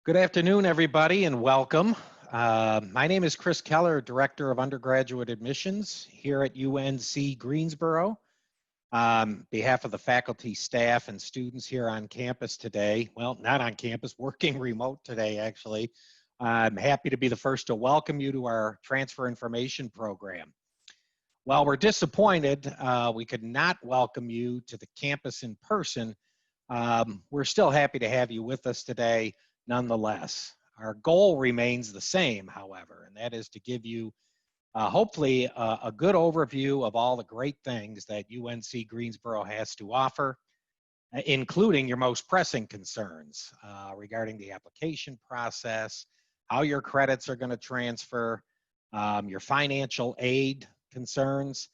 Good afternoon, everybody, and welcome. My name is Chris Keller, Director of Undergraduate Admissions here at UNC Greensboro. On behalf of the faculty, staff, and students here on campus today, well, not on campus, working remote today, actually, I'm happy to be the first to welcome you to our transfer information program. While we're disappointed we could not welcome you to the campus in person, we're still happy to have you with us today nonetheless. Our goal remains the same, however, and that is to give you hopefully a good overview of all the great things that UNC Greensboro has to offer, including your most pressing concerns regarding the application process, how your credits are going to transfer, your financial aid concerns,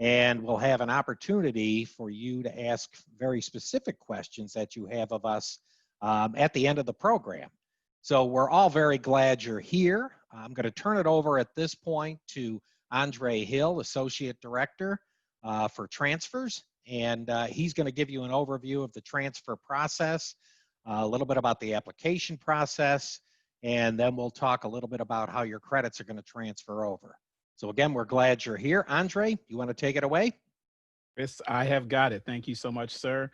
and we'll have an opportunity for you to ask very specific questions that you have of us at the end of the program. So we're all very glad you're here. I'm going to turn it over at this point to Andre Hill, Associate Director for Transfers, and he's going to give you an overview of the transfer process, a little bit about the application process, and then we'll talk a little bit about how your credits are going to transfer over. So again, we're glad you're here. Andre, you want to take it away? Chris, I have got it. Thank you so much, sir.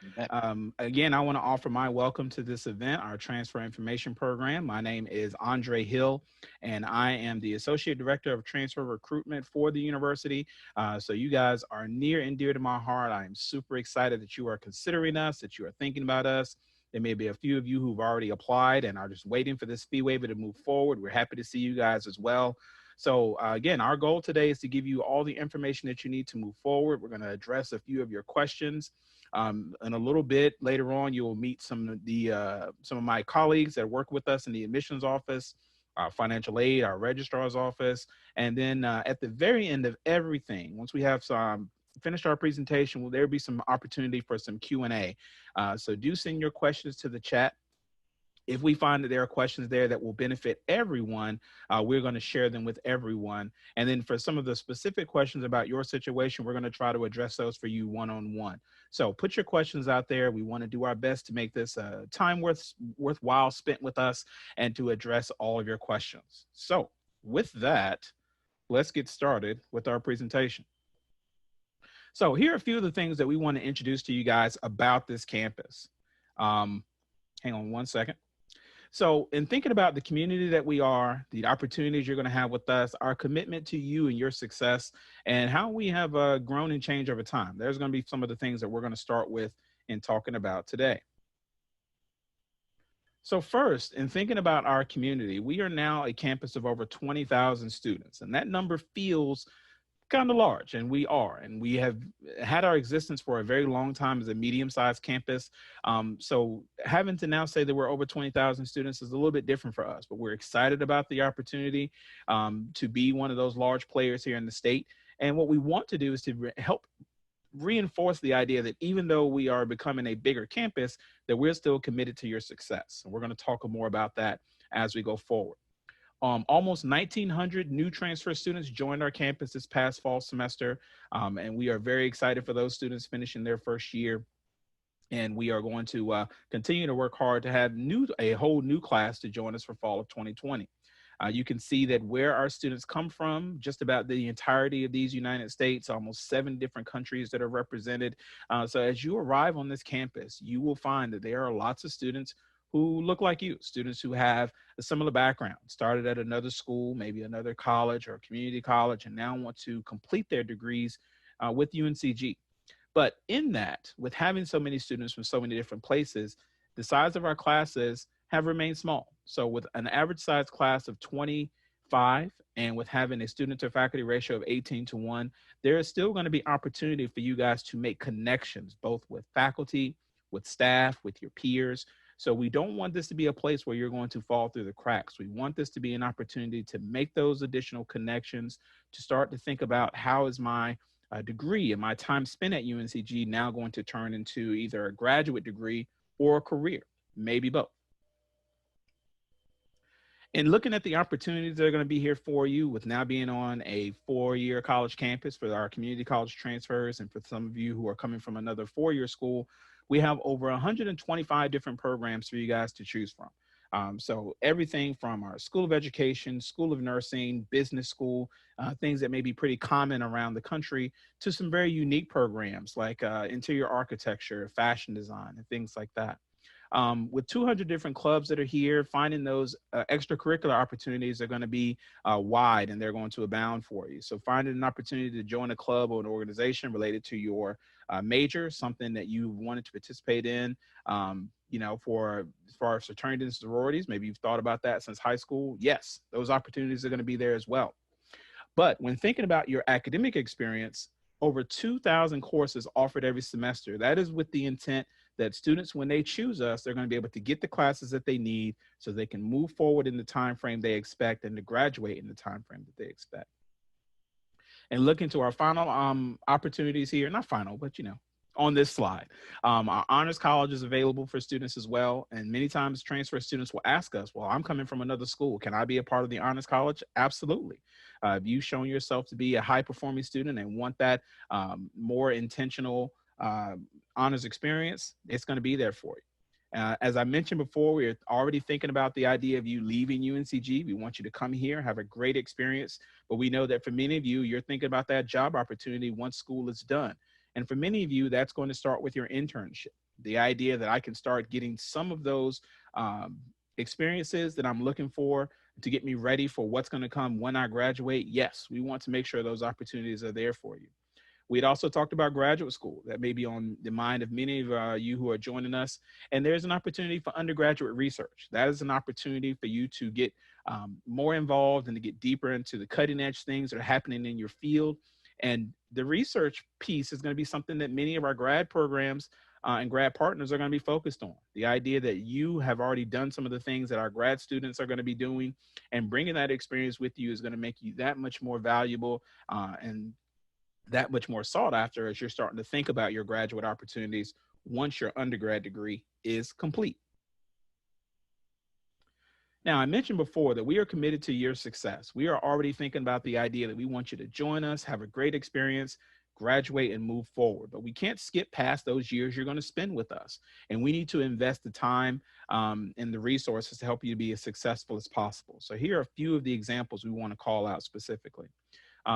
Again, I want to offer my welcome to this event, our Transfer Information Program. My name is Andre Hill, and I am the Associate Director of Transfer Recruitment for the university. So you guys are near and dear to my heart. I am super excited that you are considering us, that you are thinking about us. There may be a few of you who've already applied and are just waiting for this fee waiver to move forward. We're happy to see you guys as well. So again, our goal today is to give you all the information that you need to move forward. We're going to address a few of your questions. In a little bit later on, you will meet some of my colleagues that work with us in the admissions office, our financial aid, our registrar's office, and then at the very end of everything, once we have finished our presentation, will there be some opportunity for some Q&A. So do send your questions to the chat. If we find that there are questions there that will benefit everyone, we're going to share them with everyone. And then for some of the specific questions about your situation, we're going to try to address those for you one-on-one. So put your questions out there. We want to do our best to make this time worthwhile spent with us and to address all of your questions. So with that, let's get started with our presentation. So here are a few of the things that we want to introduce to you guys about this campus. Hang on one second. So in thinking about the community that we are, the opportunities you're going to have with us, our commitment to you and your success, and how we have grown and changed over time, there's going to be some of the things that we're going to start with in talking about today. So first, in thinking about our community, we are now a campus of over 20,000 students, and that number feels kind of large, and we are, and we have had our existence for a very long time as a medium-sized campus. So having to now say that we're over 20,000 students is a little bit different for us, but we're excited about the opportunity to be one of those large players here in the state. And what we want to do is to help reinforce the idea that even though we are becoming a bigger campus, that we're still committed to your success. And we're going to talk more about that as we go forward. Almost 1,900 new transfer students joined our campus this past fall semester, and we are very excited for those students finishing their first year. And we are going to continue to work hard to have a whole new class to join us for fall of 2020. You can see that where our students come from, just about the entirety of these United States, almost 7 different countries that are represented. So as you arrive on this campus, you will find that there are lots of students who look like you, students who have a similar background, started at another school, maybe another college or community college, and now want to complete their degrees with UNCG. But in that, with having so many students from so many different places, the size of our classes have remained small. So with an average size class of 25 and with having a student to faculty ratio of 18:1, there is still going to be opportunity for you guys to make connections, both with faculty, with staff, with your peers. So we don't want this to be a place where you're going to fall through the cracks. We want this to be an opportunity to make those additional connections, to start to think about how is my degree and my time spent at UNCG now going to turn into either a graduate degree or a career, maybe both. And looking at the opportunities that are going to be here for you with now being on a 4-year college campus for our community college transfers, and for some of you who are coming from another 4-year school, we have over 125 different programs for you guys to choose from. So everything from our School of Education, School of Nursing, business school, things that may be pretty common around the country, to some very unique programs like interior architecture, fashion design, and things like that. With 200 different clubs that are here, finding those extracurricular opportunities are going to be wide, and they're going to abound for you. So finding an opportunity to join a club or an organization related to your major, something that you wanted to participate in, for as far as fraternities and sororities, maybe you've thought about that since high school. Yes, those opportunities are going to be there as well. But when thinking about your academic experience, over 2,000 courses offered every semester. That is with the intent that students, when they choose us, they're going to be able to get the classes that they need so they can move forward in the time frame they expect and to graduate in the time frame that they expect. And looking to our final opportunities here, not final, but on this slide, our honors college is available for students as well. And many times transfer students will ask us, well, I'm coming from another school. Can I be a part of the honors college? Absolutely. If you've shown yourself to be a high performing student and want that more intentional honors experience, it's going to be there for you. As I mentioned before, we're already thinking about the idea of you leaving UNCG. We want you to come here, have a great experience. But we know that for many of you, you're thinking about that job opportunity once school is done. And for many of you, that's going to start with your internship. The idea that I can start getting some of those experiences that I'm looking for to get me ready for what's going to come when I graduate. Yes, we want to make sure those opportunities are there for you. We'd also talked about graduate school. That may be on the mind of many of you who are joining us. And there's an opportunity for undergraduate research. That is an opportunity for you to get more involved and to get deeper into the cutting edge things that are happening in your field. And the research piece is going to be something that many of our grad programs and grad partners are going to be focused on. The idea that you have already done some of the things that our grad students are going to be doing, and bringing that experience with you is going to make you that much more valuable and that much more sought after as you're starting to think about your graduate opportunities once your undergrad degree is complete. Now, I mentioned before that we are committed to your success. We are already thinking about the idea that we want you to join us, have a great experience, graduate, and move forward. But we can't skip past those years you're going to spend with us. And we need to invest the time and the resources to help you to be as successful as possible. So here are a few of the examples we want to call out specifically.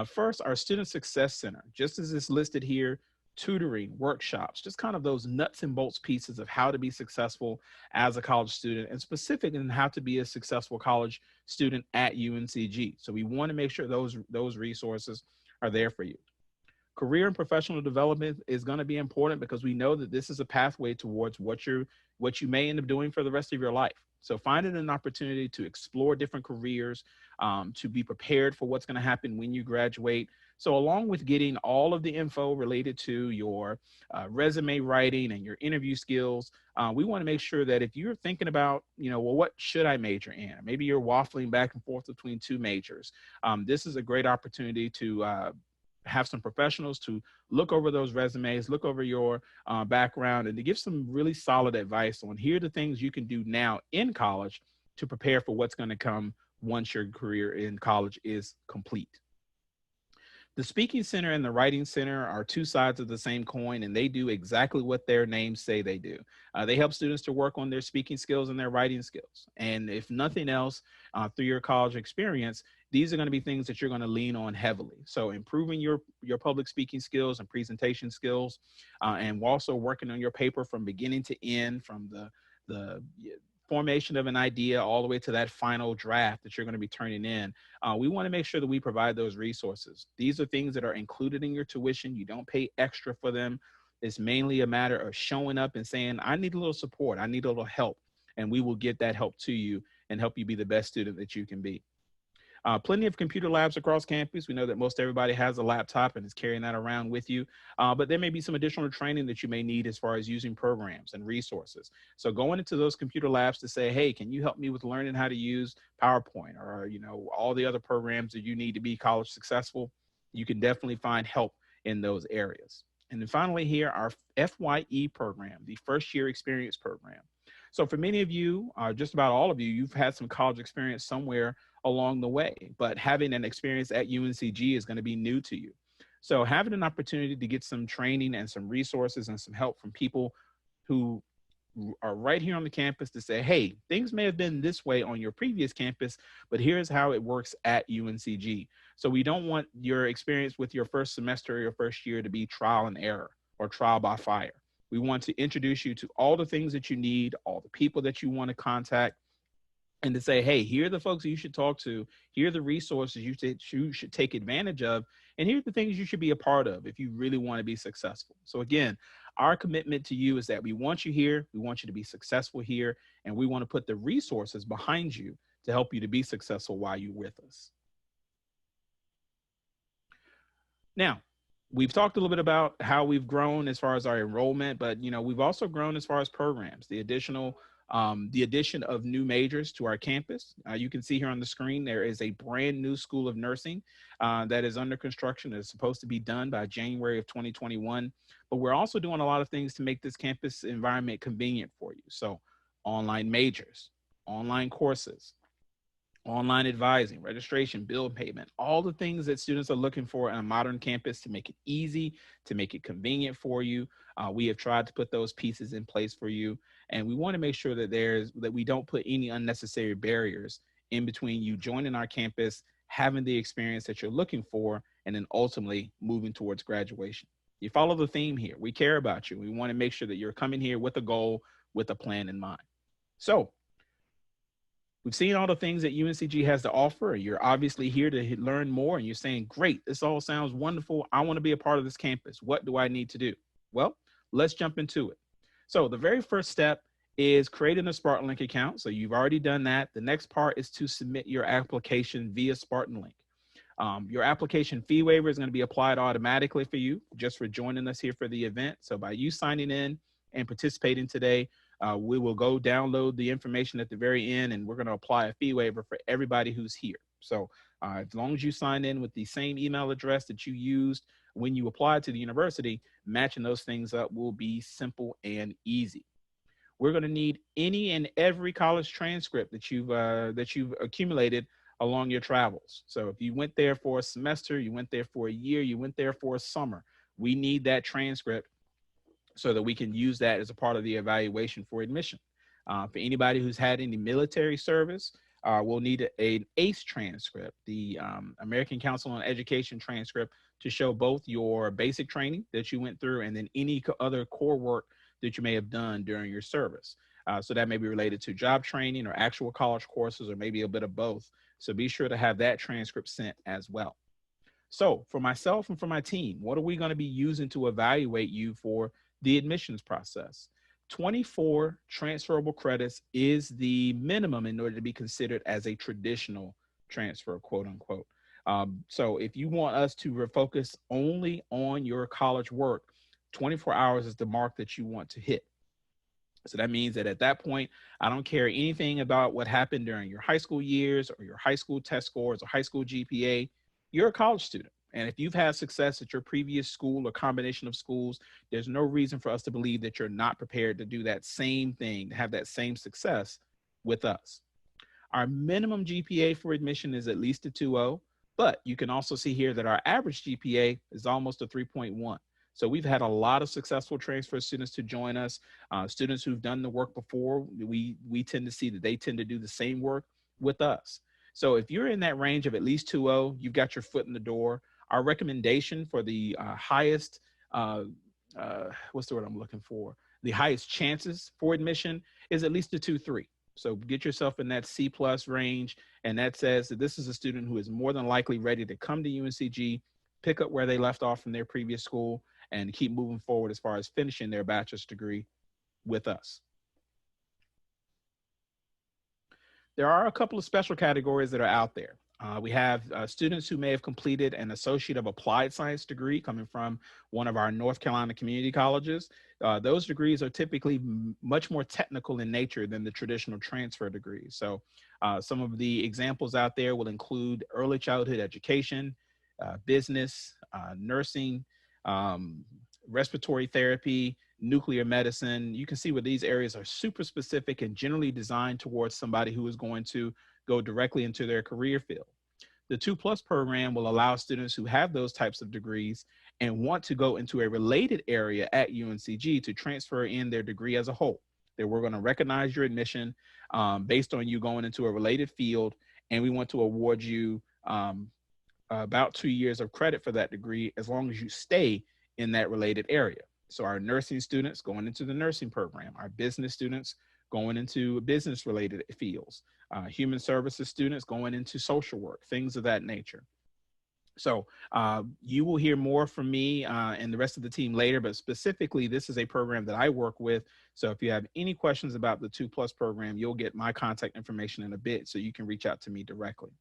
First, our Student Success Center, just as it's listed here, tutoring, workshops, just kind of those nuts and bolts pieces of how to be successful as a college student, and specifically in how to be a successful college student at UNCG. So we want to make sure those resources are there for you. Career and professional development is going to be important because we know that this is a pathway towards what you may end up doing for the rest of your life. So finding an opportunity to explore different careers, to be prepared for what's going to happen when you graduate. So along with getting all of the info related to your resume writing and your interview skills, we want to make sure that if you're thinking about, well, what should I major in? Maybe you're waffling back and forth between two majors. This is a great opportunity to have some professionals to look over those resumes, look over your background, and to give some really solid advice on here are the things you can do now in college to prepare for what's going to come once your career in college is complete. The Speaking Center and the Writing Center are two sides of the same coin, and they do exactly what their names say they do. They help students to work on their speaking skills and their writing skills. And if nothing else, through your college experience, these are going to be things that you're going to lean on heavily. So improving your public speaking skills and presentation skills, and also working on your paper from beginning to end, from the formation of an idea all the way to that final draft that you're going to be turning in. We want to make sure that we provide those resources. These are things that are included in your tuition. You don't pay extra for them. It's mainly a matter of showing up and saying, I need a little support. I need a little help. And we will get that help to you and help you be the best student that you can be. Plenty of computer labs across campus. We know that most everybody has a laptop and is carrying that around with you, but there may be some additional training that you may need as far as using programs and resources. So going into those computer labs to say, hey, can you help me with learning how to use PowerPoint or, all the other programs that you need to be college successful? You can definitely find help in those areas. And then finally here, our FYE program, the first year experience program. So for many of you, just about all of you, you've had some college experience somewhere along the way, but having an experience at UNCG is going to be new to you. So having an opportunity to get some training and some resources and some help from people who are right here on the campus to say, hey, things may have been this way on your previous campus, but here's how it works at UNCG. So we don't want your experience with your first semester or your first year to be trial and error or trial by fire. We want to introduce you to all the things that you need, all the people that you want to contact, and to say, hey, here are the folks that you should talk to. Here are the resources you should take advantage of. And here are the things you should be a part of if you really want to be successful. So again, our commitment to you is that we want you here. We want you to be successful here. And we want to put the resources behind you to help you to be successful while you're with us. Now, we've talked a little bit about how we've grown as far as our enrollment, but we've also grown as far as programs, the addition of new majors to our campus. You can see here on the screen, there is a brand new School of Nursing that is under construction. It's supposed to be done by January of 2021, but we're also doing a lot of things to make this campus environment convenient for you. So online majors, online courses, online advising, registration, bill payment, all the things that students are looking for on a modern campus to make it easy, to make it convenient for you. We have tried to put those pieces in place for you. And we want to make sure that we don't put any unnecessary barriers in between you joining our campus, having the experience that you're looking for, and then ultimately moving towards graduation. You follow the theme here. We care about you. We want to make sure that you're coming here with a goal, with a plan in mind. So we've seen all the things that UNCG has to offer. You're obviously here to learn more, and you're saying, great, this all sounds wonderful. I want to be a part of this campus. What do I need to do? Well, let's jump into it. So the very first step is creating a Spartan Link account. So you've already done that. The next part is to submit your application via Spartan Link. Your application fee waiver is going to be applied automatically for you just for joining us here for the event. So by you signing in and participating today, we will go download the information at the very end, and we're going to apply a fee waiver for everybody who's here. So as long as you sign in with the same email address that you used when you applied to the university, matching those things up will be simple and easy. We're going to need any and every college transcript that you've accumulated along your travels. So if you went there for a semester, you went there for a year, you went there for a summer, we need that transcript so that we can use that as a part of the evaluation for admission. For anybody who's had any military service, we'll need an ACE transcript, the American Council on Education transcript, to show both your basic training that you went through and then any other core work that you may have done during your service. So that may be related to job training or actual college courses, or maybe a bit of both. So be sure to have that transcript sent as well. So for myself and for my team, what are we going to be using to evaluate you for the admissions process? 24 transferable credits is the minimum in order to be considered as a traditional transfer, quote unquote. So if you want us to refocus only on your college work, 24 hours is the mark that you want to hit. So that means that at that point, I don't care anything about what happened during your high school years or your high school test scores or high school GPA. You're a college student. And if you've had success at your previous school or combination of schools, there's no reason for us to believe that you're not prepared to do that same thing, to have that same success with us. Our minimum GPA for admission is at least a 2.0, but you can also see here that our average GPA is almost a 3.1. So we've had a lot of successful transfer students to join us. Students who've done the work before, we tend to see that they tend to do the same work with us. So if you're in that range of at least 2.0, you've got your foot in the door. Our recommendation for the highest, what's the word I'm looking for? The highest chances for admission is at least a 2.3. So get yourself in that C+ range. And that says that this is a student who is more than likely ready to come to UNCG, pick up where they left off from their previous school, and keep moving forward as far as finishing their bachelor's degree with us. There are a couple of special categories that are out there. We have students who may have completed an Associate of Applied Science degree coming from one of our North Carolina community colleges. Those degrees are typically much more technical in nature than the traditional transfer degrees. So some of the examples out there will include early childhood education, business, nursing, respiratory therapy, nuclear medicine. You can see where these areas are super specific and generally designed towards somebody who is going to go directly into their career field. The 2+ program will allow students who have those types of degrees and want to go into a related area at UNCG to transfer in their degree as a whole. that we're going to recognize your admission based on you going into a related field, and we want to award you about 2 years of credit for that degree as long as you stay in that related area. So our nursing students going into the nursing program, our business students going into business related fields, human services students going into social work, things of that nature. So you will hear more from me and the rest of the team later, but specifically, this is a program that I work with. So if you have any questions about the 2+ program, you'll get my contact information in a bit so you can reach out to me directly.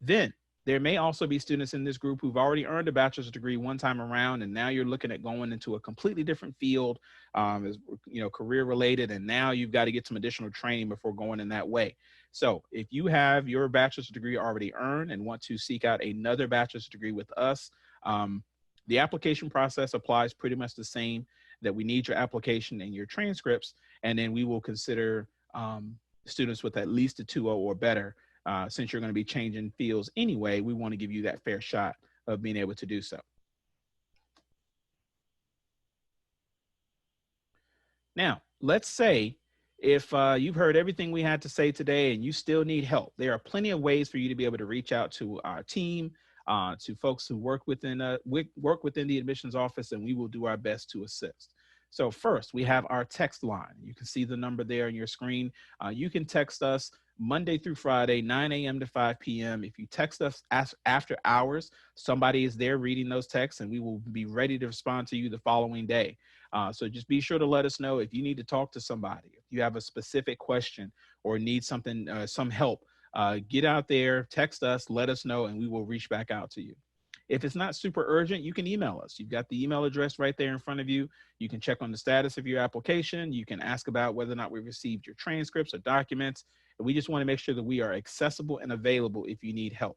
Then there may also be students in this group who've already earned a bachelor's degree one time around, and now you're looking at going into a completely different field, career related, and now you've got to get some additional training before going in that way. So if you have your bachelor's degree already earned and want to seek out another bachelor's degree with us, the application process applies pretty much the same, that we need your application and your transcripts, and then we will consider students with at least a 2.0 or better. Since you're going to be changing fields anyway, we want to give you that fair shot of being able to do so. Now, let's say if you've heard everything we had to say today and you still need help, there are plenty of ways for you to be able to reach out to our team, to folks who work within the admissions office, and we will do our best to assist. So first, we have our text line. You can see the number there on your screen. You can text us Monday through Friday, 9 a.m. to 5 p.m. If you text us after hours, somebody is there reading those texts, and we will be ready to respond to you the following day. So just be sure to let us know if you need to talk to somebody, if you have a specific question or need something, some help. Get out there, text us, let us know, and we will reach back out to you. If it's not super urgent, you can email us. You've got the email address right there in front of you. You can check on the status of your application. You can ask about whether or not we received your transcripts or documents. And we just want to make sure that we are accessible and available if you need help.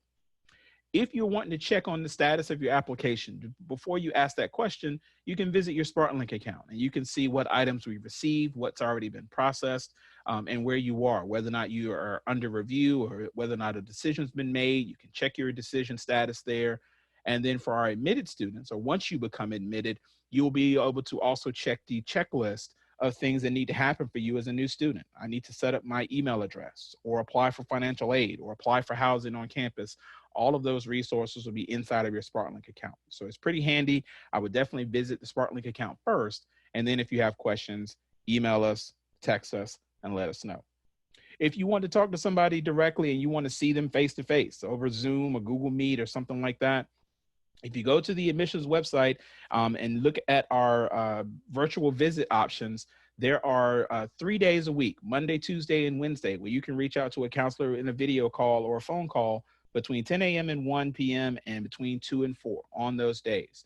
If you're wanting to check on the status of your application, before you ask that question, you can visit your Spartan Link account and you can see what items we've received, what's already been processed, and where you are, whether or not you are under review or whether or not a decision's been made. You can check your decision status there. And then for our admitted students, or once you become admitted, you'll be able to also check the checklist of things that need to happen for you as a new student. I need to set up my email address, or apply for financial aid, or apply for housing on campus. All of those resources will be inside of your Spartan Link account. So it's pretty handy. I would definitely visit the Spartan Link account first. And then if you have questions, email us, text us, and let us know. If you want to talk to somebody directly and you want to see them face to face over Zoom or Google Meet or something like that, if you go to the admissions website and look at our virtual visit options, there are 3 days a week, Monday, Tuesday, and Wednesday, where you can reach out to a counselor in a video call or a phone call between 10 a.m. and 1 p.m. and between 2 and 4 on those days.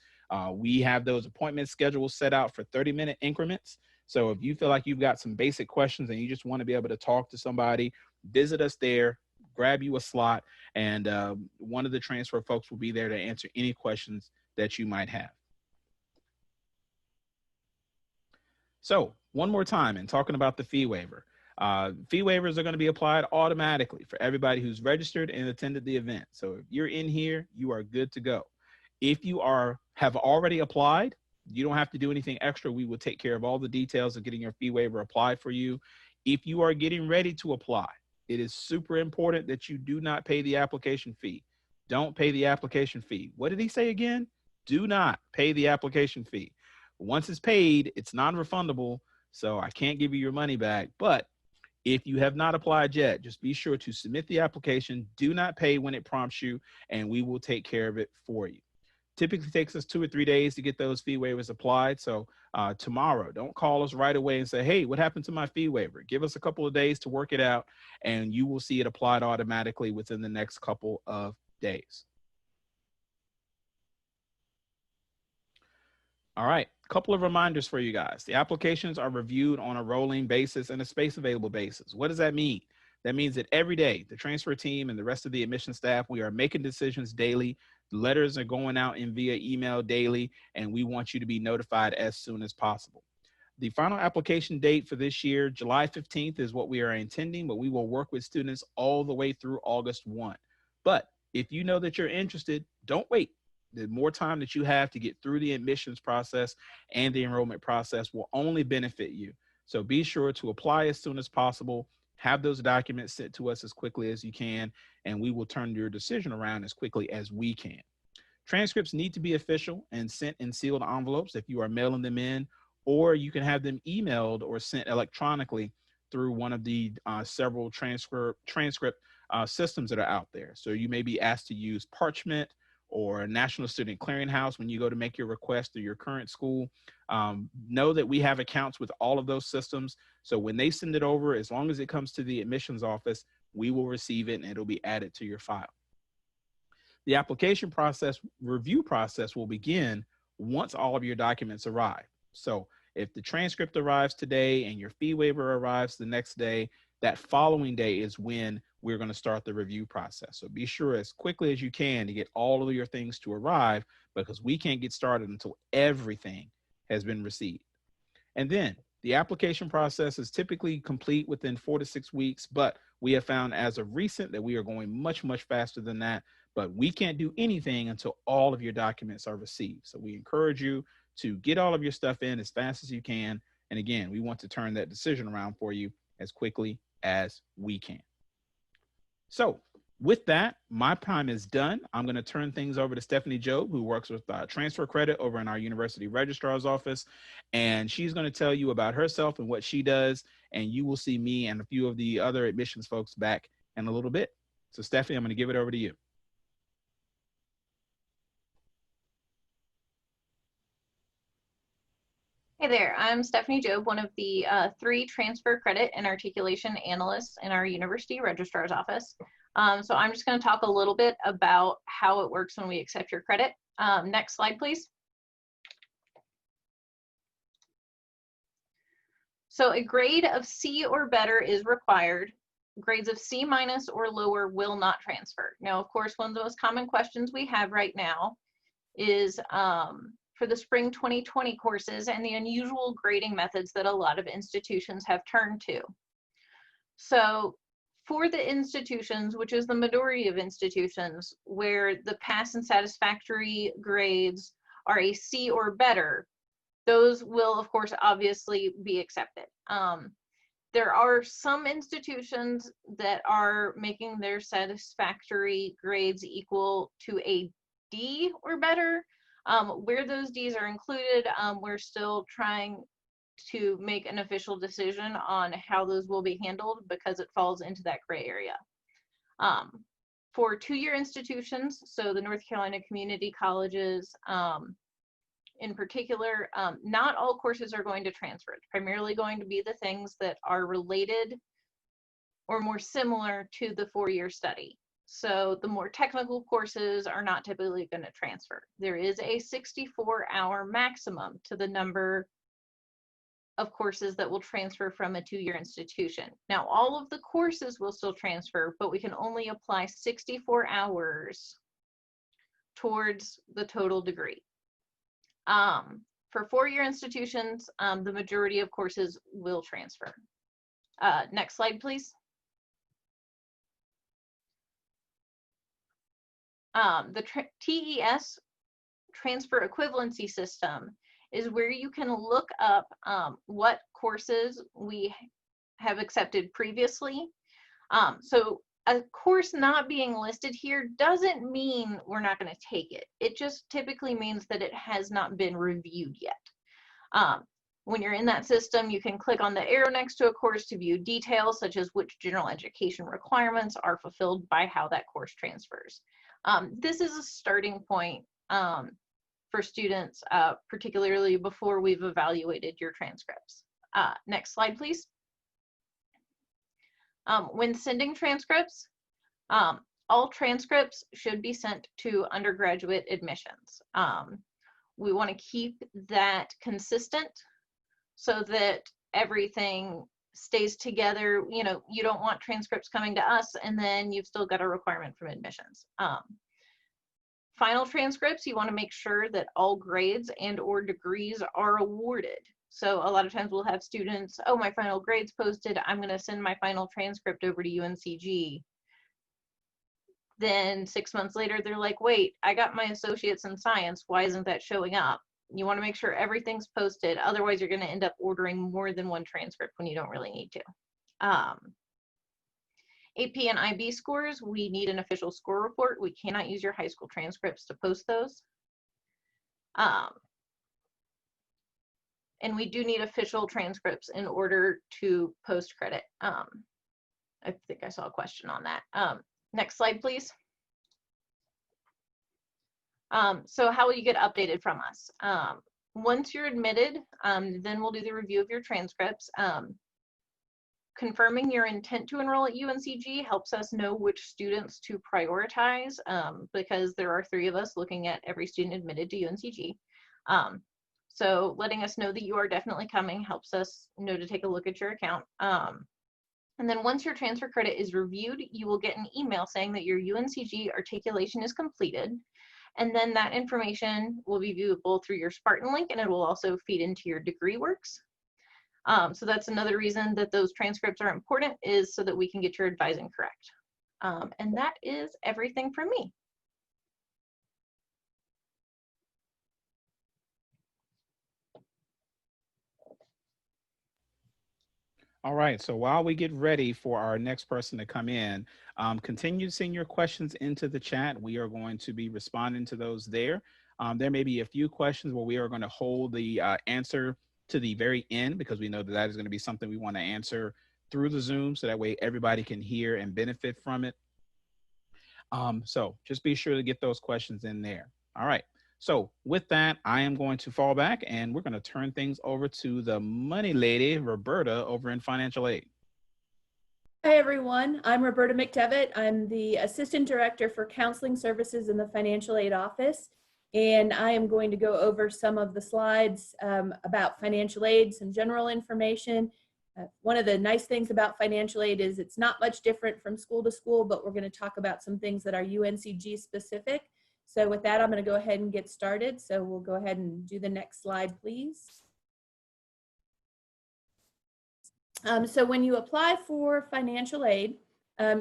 We have those appointment schedules set out for 30-minute increments. So if you feel like you've got some basic questions and you just want to be able to talk to somebody, visit us there, grab you a slot, and one of the transfer folks will be there to answer any questions that you might have. So one more time, and talking about the fee waiver. Fee waivers are going to be applied automatically for everybody who's registered and attended the event. So if you're in here, you are good to go. If you have already applied, you don't have to do anything extra. We will take care of all the details of getting your fee waiver applied for you. If you are getting ready to apply, it is super important that you do not pay the application fee. Don't pay the application fee. What did he say again? Do not pay the application fee. Once it's paid, it's non-refundable, so I can't give you your money back. But if you have not applied yet, just be sure to submit the application. Do not pay when it prompts you, and we will take care of it for you. Typically takes us 2 or 3 days to get those fee waivers applied. So tomorrow, don't call us right away and say, hey, what happened to my fee waiver? Give us a couple of days to work it out, and you will see it applied automatically within the next couple of days. All right, a couple of reminders for you guys. The applications are reviewed on a rolling basis and a space available basis. What does that mean? That means that every day, the transfer team and the rest of the admission staff, we are making decisions daily. Letters are going out in via email daily, and we want you to be notified as soon as possible. The final application date for this year, July 15th, is what we are intending, but we will work with students all the way through August 1. But if you know that you're interested, don't wait. The more time that you have to get through the admissions process and the enrollment process will only benefit you. So be sure to apply as soon as possible, have those documents sent to us as quickly as you can, and we will turn your decision around as quickly as we can. Transcripts need to be official and sent in sealed envelopes if you are mailing them in, or you can have them emailed or sent electronically through one of the several transcript systems that are out there. So you may be asked to use Parchment or National Student Clearinghouse when you go to make your request through your current school. Know that we have accounts with all of those systems. So when they send it over, as long as it comes to the admissions office, we will receive it and it'll be added to your file. The application process, review process will begin once all of your documents arrive. So if the transcript arrives today and your fee waiver arrives the next day, that following day is when we're going to start the review process. So be sure as quickly as you can to get all of your things to arrive, because we can't get started until everything has been received. And then the application process is typically complete within 4 to 6 weeks, but we have found as of recent that we are going much, much faster than that. But we can't do anything until all of your documents are received. So we encourage you to get all of your stuff in as fast as you can. And again, we want to turn that decision around for you as quickly as we can. So with that, my time is done. I'm going to turn things over to Stephanie Job, who works with transfer credit over in our university registrar's office. And she's going to tell you about herself and what she does. And you will see me and a few of the other admissions folks back in a little bit. So Stephanie, I'm going to give it over to you. Hey there, I'm Stephanie Job, one of the 3 transfer credit and articulation analysts in our university registrar's office. So I'm just going to talk a little bit about how it works when we accept your credit. Next slide, please. So a grade of C or better is required. Grades of C- or lower will not transfer. Now, of course, one of the most common questions we have right now is for the spring 2020 courses and the unusual grading methods that a lot of institutions have turned to. So for the institutions, which is the majority of institutions, where the pass and satisfactory grades are a C or better, those will, of course, obviously be accepted. There are some institutions that are making their satisfactory grades equal to a D or better. Where those Ds are included, we're still trying to make an official decision on how those will be handled because it falls into that gray area. For 2-year institutions, so the North Carolina community colleges in particular, not all courses are going to transfer. It's primarily going to be the things that are related or more similar to the 4-year study. So the more technical courses are not typically going to transfer. There is a 64-hour maximum to the number of courses that will transfer from a 2-year institution. Now, all of the courses will still transfer, but we can only apply 64 hours towards the total degree. For 4-year institutions, the majority of courses will transfer. Next slide, please. The TES, transfer equivalency system, is where you can look up what courses we have accepted previously. So a course not being listed here doesn't mean we're not going to take it. It just typically means that it has not been reviewed yet. When you're in that system, you can click on the arrow next to a course to view details such as which general education requirements are fulfilled by how that course transfers. This is a starting point for students, particularly before we've evaluated your transcripts. Next slide, please. When sending transcripts, all transcripts should be sent to undergraduate admissions. We want to keep that consistent so that everything stays together. You know, you don't want transcripts coming to us and then you've still got a requirement from admissions. Final transcripts, you want to make sure that all grades and or degrees are awarded. So a lot of times we'll have students, oh, my final grade's posted, I'm going to send my final transcript over to UNCG. Then 6 months later, they're like, wait, I got my associates in science. Why isn't that showing up? You want to make sure everything's posted. Otherwise, you're going to end up ordering more than one transcript when you don't really need to. AP and IB scores, we need an official score report. We cannot use your high school transcripts to post those. And we do need official transcripts in order to post credit. I think I saw a question on that. Next slide, please. So how will you get updated from us? Once you're admitted, then we'll do the review of your transcripts. Confirming your intent to enroll at UNCG helps us know which students to prioritize, because there are 3 of us looking at every student admitted to UNCG. So letting us know that you are definitely coming helps us know to take a look at your account. And then once your transfer credit is reviewed, you will get an email saying that your UNCG articulation is completed. And then that information will be viewable through your Spartan Link, and it will also feed into your degree works. So that's another reason that those transcripts are important, is so that we can get your advising correct. And that is everything from me. All right, so while we get ready for our next person to come in, continue to send your questions into the chat. We are going to be responding to those there. There may be a few questions where we are going to hold the answer to the very end, because we know that that is going to be something we want to answer through the Zoom, so that way everybody can hear and benefit from it. So just be sure to get those questions in there. All right. So with that, I am going to fall back, and we're going to turn things over to the money lady, Roberta, over in financial aid. Hi, everyone. I'm Roberta McDevitt. I'm the Assistant Director for Counseling Services in the Financial Aid Office. And I am going to go over some of the slides about financial aid, some general information. One of the nice things about financial aid is it's not much different from school to school, but we're going to talk about some things that are UNCG specific. So with that, I'm going to go ahead and get started. So we'll go ahead and do the next slide, please. So when you apply for financial aid,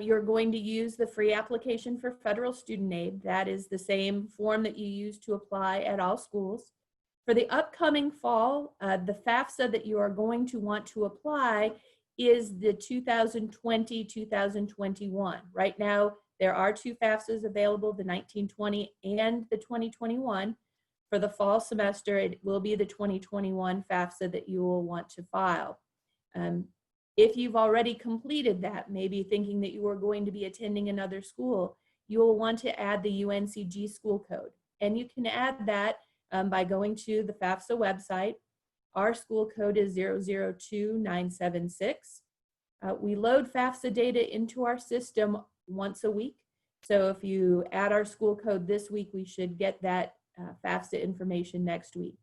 you're going to use the free application for federal student aid. That is the same form that you use to apply at all schools. For the upcoming fall, the FAFSA that you are going to want to apply is the 2020-2021. Right now, there are 2 FAFSAs available, the 1920 and the 2021. For the fall semester, it will be the 2021 FAFSA that you will want to file. If you've already completed that, maybe thinking that you are going to be attending another school, you will want to add the UNCG school code. And you can add that by going to the FAFSA website. Our school code is 002976. We load FAFSA data into our system once a week. So if you add our school code this week, we should get that FAFSA information next week.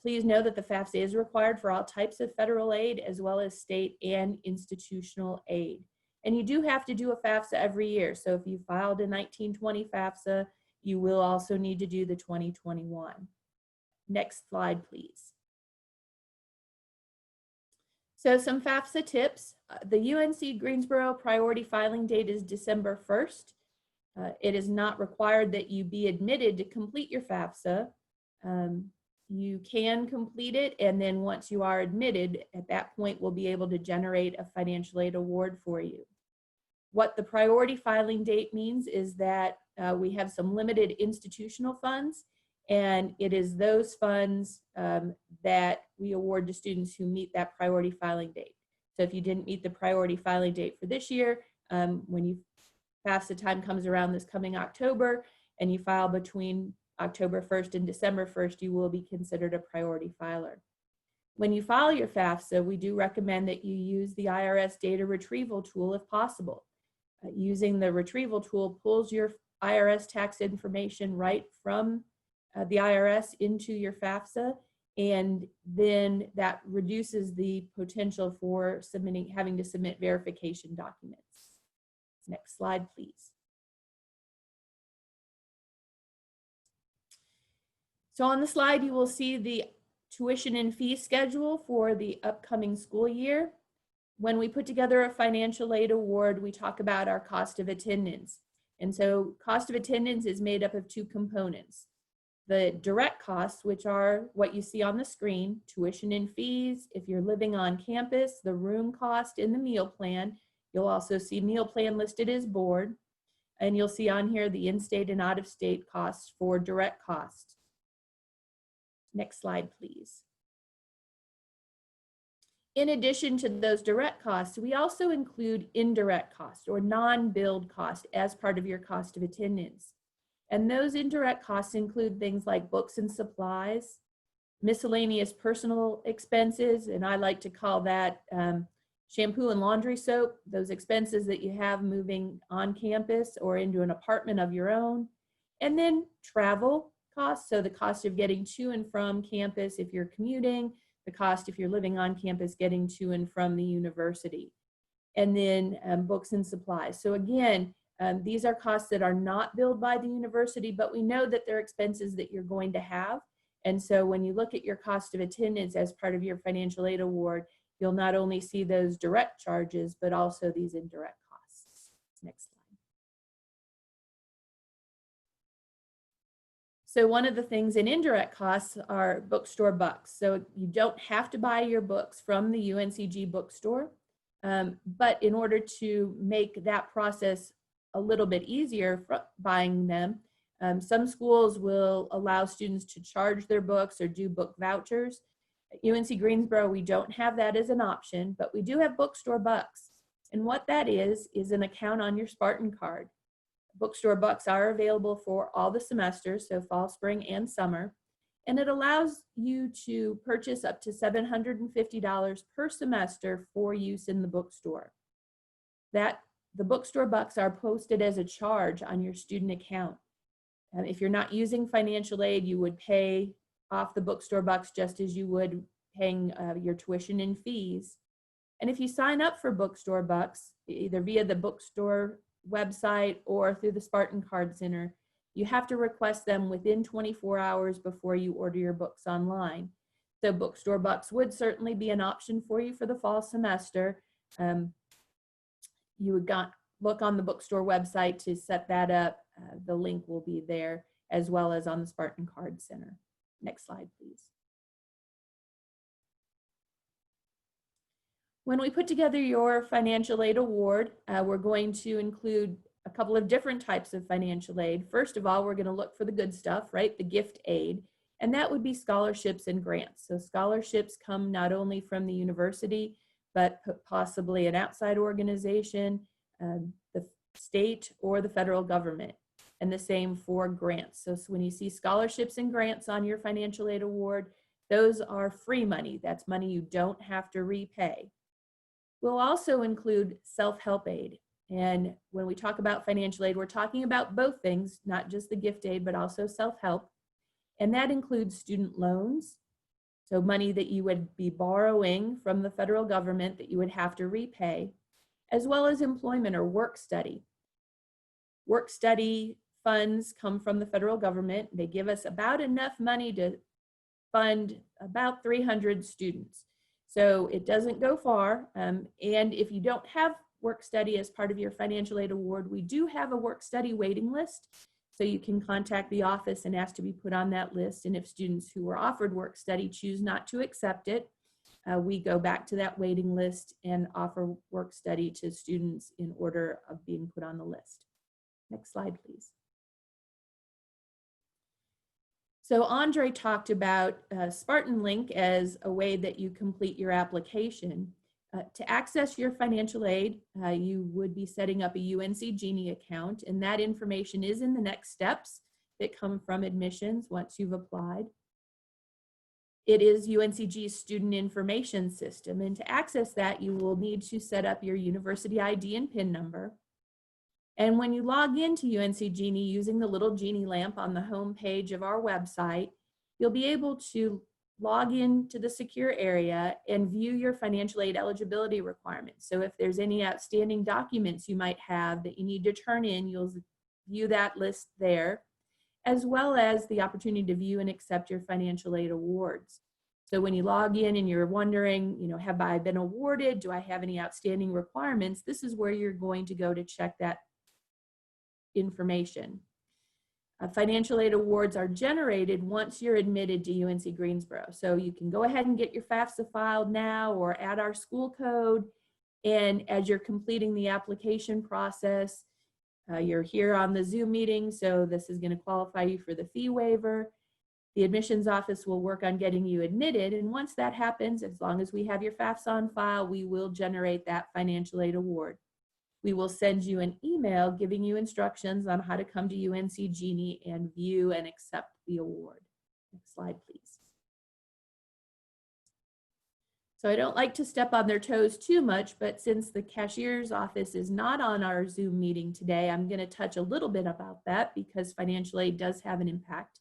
Please know that the FAFSA is required for all types of federal aid, as well as state and institutional aid. And you do have to do a FAFSA every year. So if you filed a 1920 FAFSA, you will also need to do the 2021. Next slide, please. So some FAFSA tips. The UNC Greensboro priority filing date is December 1st. It is not required that you be admitted to complete your FAFSA. You can complete it, and then once you are admitted, at that point, we'll be able to generate a financial aid award for you. What the priority filing date means is that we have some limited institutional funds, and it is those funds that we award to students who meet that priority filing date. So if you didn't meet the priority filing date for this year, when you FAFSA time comes around this coming October, and you file between October 1st and December 1st, you will be considered a priority filer. When you file your FAFSA, we do recommend that you use the IRS data retrieval tool if possible. Using the retrieval tool pulls your IRS tax information right from the IRS into your FAFSA, and then that reduces the potential for having to submit verification documents. Next slide, please. So on the slide, you will see the tuition and fee schedule for the upcoming school year. When we put together a financial aid award, we talk about our cost of attendance. And so cost of attendance is made up of 2 components. the direct costs, which are what you see on the screen, tuition and fees. If you're living on campus, the room cost in the meal plan. You'll also see meal plan listed as board. And you'll see on here the in-state and out-of-state costs for direct costs. Next slide, please. In addition to those direct costs, we also include indirect costs or non-billed costs as part of your cost of attendance. And those indirect costs include things like books and supplies, miscellaneous personal expenses, and I like to call that shampoo and laundry soap, those expenses that you have moving on campus or into an apartment of your own. And then travel costs, so the cost of getting to and from campus if you're commuting, the cost if you're living on campus getting to and from the university. And then books and supplies. So again, these are costs that are not billed by the university, but we know that they're expenses that you're going to have. And so when you look at your cost of attendance as part of your financial aid award, you'll not only see those direct charges, but also these indirect costs. Next slide. So one of the things in indirect costs are Bookstore Bucks. So you don't have to buy your books from the UNCG bookstore, but in order to make that process a little bit easier for buying them, some schools will allow students to charge their books or do book vouchers. At UNC Greensboro, we don't have that as an option, but we do have Bookstore Bucks. And what that is an account on your Spartan card. Bookstore Bucks are available for all the semesters, so fall, spring, and summer. And it allows you to purchase up to $750 per semester for use in the bookstore. The Bookstore Bucks are posted as a charge on your student account. If you're not using financial aid, you would pay off the Bookstore Bucks just as you would paying your tuition and fees. And if you sign up for Bookstore Bucks, either via the bookstore website or through the Spartan Card Center, you have to request them within 24 hours before you order your books online. So Bookstore Bucks would certainly be an option for you for the fall semester. You would look on the bookstore website to set that up. The link will be there as well as on the Spartan Card Center. Next slide, please. When we put together your financial aid award, we're going to include a couple of different types of financial aid. First of all, we're going to look for the good stuff, right? The gift aid, and that would be scholarships and grants. So scholarships come not only from the university, but possibly an outside organization, the state or the federal government, and the same for grants. So when you see scholarships and grants on your financial aid award, those are free money. That's money you don't have to repay. We'll also include self-help aid. And when we talk about financial aid, we're talking about both things, not just the gift aid, but also self-help. And that includes student loans, so money that you would be borrowing from the federal government that you would have to repay, as well as employment or work study. Work study funds come from the federal government. They give us about enough money to fund about 300 students. So it doesn't go far. And if you don't have work study as part of your financial aid award, we do have a work study waiting list. So you can contact the office and ask to be put on that list. And if students who were offered work study choose not to accept it, we go back to that waiting list and offer work study to students in order of being put on the list. Next slide, please. So Andre talked about Spartan Link as a way that you complete your application. To access your financial aid, you would be setting up a UNC Genie account, and that information is in the next steps that come from admissions once you've applied. It is UNCG's student information system, and to access that, you will need to set up your university ID and PIN number. And when you log into UNC Genie using the little Genie lamp on the home page of our website, you'll be able to log into the secure area and view your financial aid eligibility requirements. So if there's any outstanding documents you might have that you need to turn in, you'll view that list there, as well as the opportunity to view and accept your financial aid awards. So when you log in and you're wondering, have I been awarded? Do I have any outstanding requirements? This is where you're going to go to check that information. Financial aid awards are generated once you're admitted to UNC Greensboro. So you can go ahead and get your FAFSA filed now or add our school code. And as you're completing the application process, you're here on the Zoom meeting, so this is going to qualify you for the fee waiver. The admissions office will work on getting you admitted. And once that happens, as long as we have your FAFSA on file, we will generate that financial aid award. We will send you an email giving you instructions on how to come to UNC-GNE and view and accept the award. Next slide, please. So I don't like to step on their toes too much, but since the cashier's office is not on our Zoom meeting today, I'm going to touch a little bit about that because financial aid does have an impact.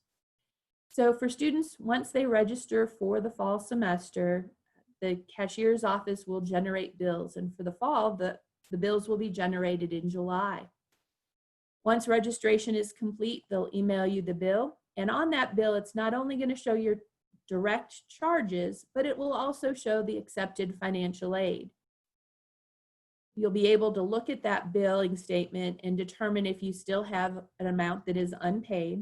So for students, once they register for the fall semester, the cashier's office will generate bills. And for the fall, the bills will be generated in July. Once registration is complete, they'll email you the bill. And on that bill, it's not only going to show your direct charges, but it will also show the accepted financial aid. You'll be able to look at that billing statement and determine if you still have an amount that is unpaid.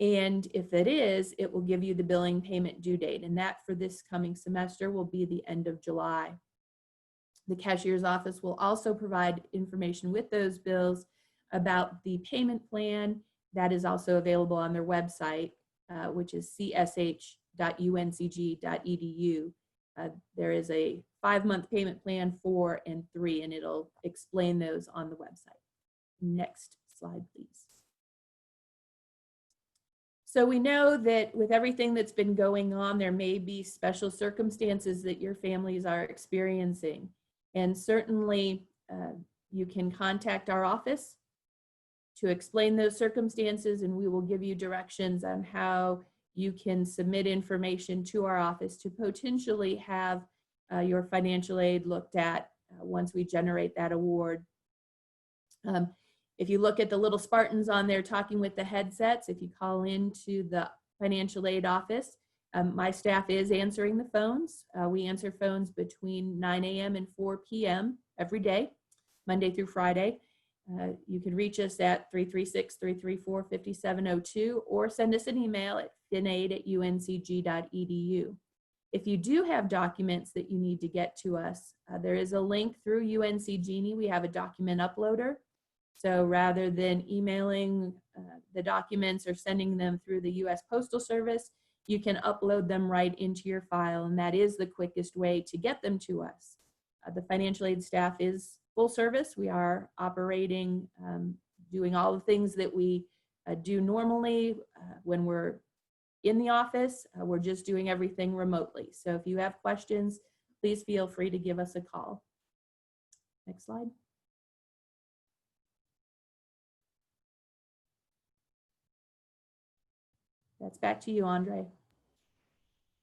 And if it is, it will give you the billing payment due date. And that for this coming semester will be the end of July. The cashier's office will also provide information with those bills about the payment plan that is also available on their website, which is csh.uncg.edu. There is a 5-month payment plan, 4 and 3, and it'll explain those on the website. Next slide, please. So we know that with everything that's been going on, there may be special circumstances that your families are experiencing. And certainly you can contact our office to explain those circumstances, and we will give you directions on how you can submit information to our office to potentially have your financial aid looked at once we generate that award. If you look at the little Spartans on there talking with the headsets, if you call into the financial aid office, my staff is answering the phones. We answer phones between 9 a.m. and 4 p.m. every day, Monday through Friday. You can reach us at 336-334-5702 or send us an email at finaid@uncg.edu. If you do have documents that you need to get to us, there is a link through UNC-GNE. We have a document uploader. So rather than emailing the documents or sending them through the U.S. Postal Service, you can upload them right into your file, and that is the quickest way to get them to us. The financial aid staff is full service. We are operating, doing all the things that we do normally when we're in the office. We're just doing everything remotely. So if you have questions, please feel free to give us a call. Next slide. That's back to you, Andre.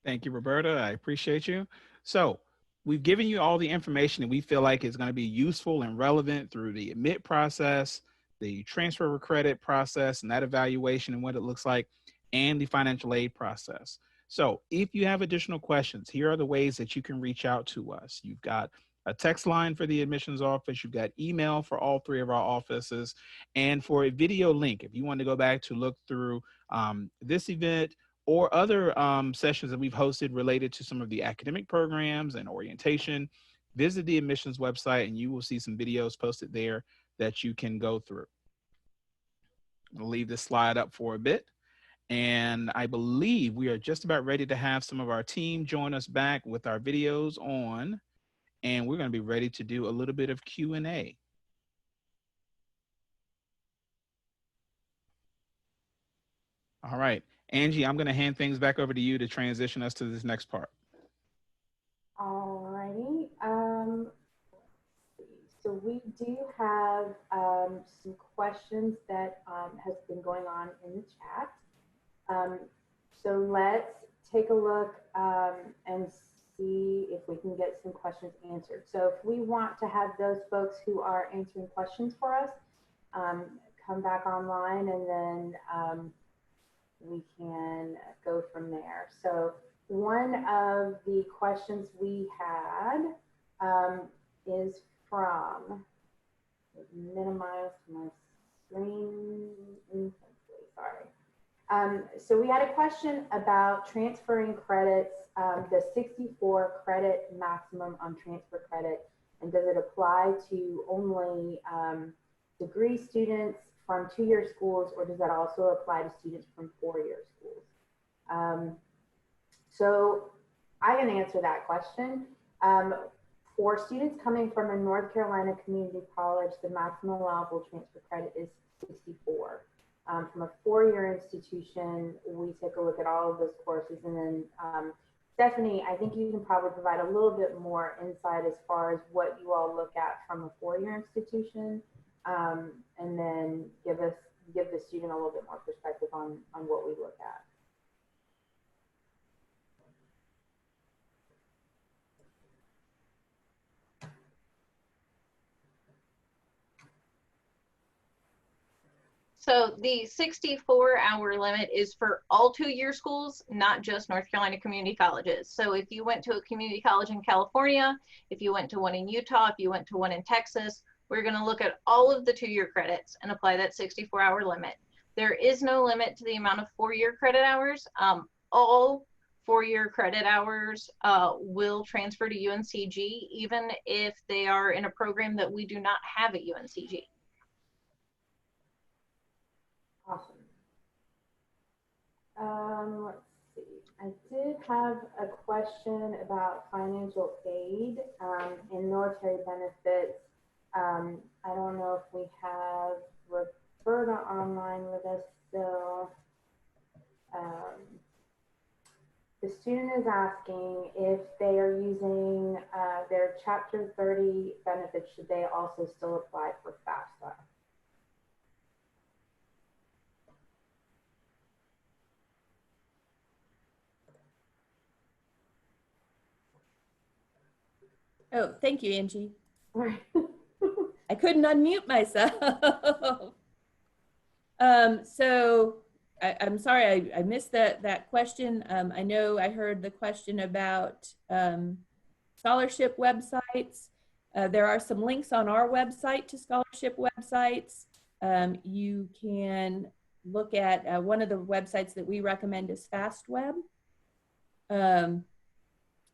Thank you, Roberta. I appreciate you. So we've given you all the information that we feel like is going to be useful and relevant through the admit process, the transfer of credit process and that evaluation and what it looks like, and the financial aid process. So if you have additional questions, here are the ways that you can reach out to us. You've got a text line for the admissions office, you've got email for all 3 of our offices, and for a video link, if you want to go back to look through this event or other sessions that we've hosted related to some of the academic programs and orientation, visit the admissions website and you will see some videos posted there that you can go through. I'll leave this slide up for a bit. And I believe we are just about ready to have some of our team join us back with our videos on, and we're going to be ready to do a little bit of Q&A. All right, Angie, I'm going to hand things back over to you to transition us to this next part. All righty. So we do have some questions that has been going on in the chat. So let's take a look and see if we can get some questions answered. So if we want to have those folks who are answering questions for us come back online, and then we can go from there. So one of the questions we had is from, minimize my screen, sorry. So we had a question about transferring credits, the 64 credit maximum on transfer credit, and does it apply to only degree students from 2-year schools, or does that also apply to students from 4-year schools? So I can answer that question. For students coming from a North Carolina community college, the maximum allowable transfer credit is 64. From a 4-year institution, we take a look at all of those courses. And then Stephanie, I think you can probably provide a little bit more insight as far as what you all look at from a 4-year institution, and then give the student a little bit more perspective on what we look at. So the 64-hour limit is for all 2-year schools, not just North Carolina community colleges. So if you went to a community college in California, if you went to one in Utah, if you went to one in Texas, we're going to look at all of the 2-year credits and apply that 64-hour limit. There is no limit to the amount of 4-year credit hours. All 4-year credit hours will transfer to UNCG, even if they are in a program that we do not have at UNCG. Awesome. Let's see. I did have a question about financial aid and military benefits. I don't know if we have Roberta online with us still. The student is asking if they are using their Chapter 30 benefits, should they also still apply for FAFSA? Oh, thank you, Angie. I couldn't unmute myself. So I'm sorry, I missed that question. I know I heard the question about scholarship websites. There are some links on our website to scholarship websites. You can look at one of the websites that we recommend is FastWeb.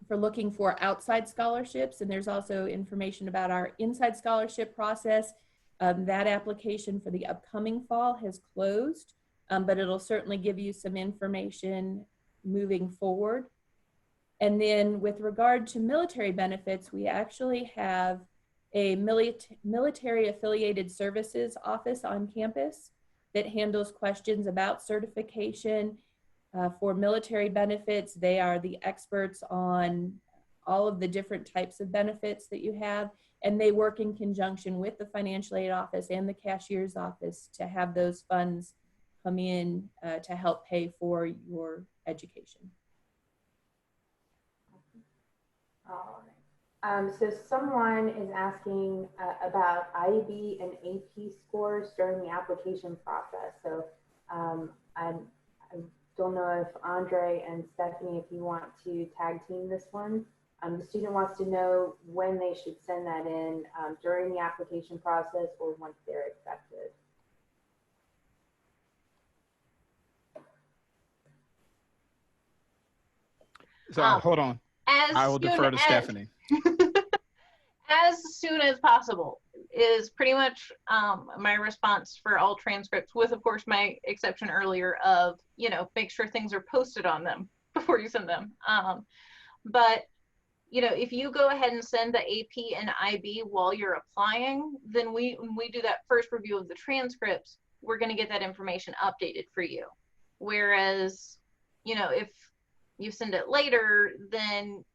For looking for outside scholarships, and there's also information about our inside scholarship process. That application for the upcoming fall has closed, but it'll certainly give you some information moving forward. And then with regard to military benefits, we actually have a military affiliated services office on campus that handles questions about certification. For military benefits, they are the experts on all of the different types of benefits that you have, and they work in conjunction with the financial aid office and the cashier's office to have those funds come in to help pay for your education. All right. So someone is asking about IB and AP scores during the application process. So I don't know if Andre and Stephanie, if you want to tag team this one. The student wants to know when they should send that in during the application process or once they're accepted. So hold on. I will defer to Stephanie. As soon as possible is pretty much my response for all transcripts, with of course my exception earlier of, you know, make sure things are posted on them before you send them. But you know, if you go ahead and send the AP and IB while you're applying, then when we do that first review of the transcripts, we're going to get that information updated for you. Whereas, you know, if you send it later, then